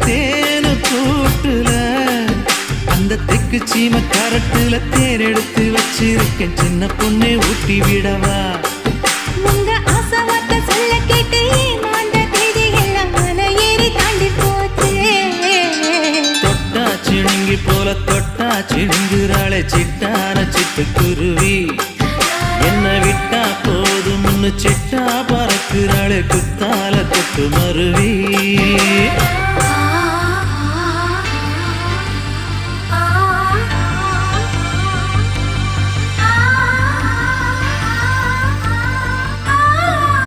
தேனு கூட்டுல அந்த தெக்கு சீம கரட்டுல தேர் எடுத்து வச்சிருக்கேன் சின்ன பொண்ணே ஊட்டி விடவா உங்க ஆசை வார்த்தை சொல்ல கேட்டு ஏமாந்த தேதி எல்லாம் மலை ஏறி தாண்டி போச்சு தொட்டா சிணுங்கி போல தொட்டா சிணுங்குறாளே சிட்டான சிட்டுக்குருவி என்ன விட்டா போதும்னு சிட்டா பறக்குறாளே குத்தால தொட்டு மருவி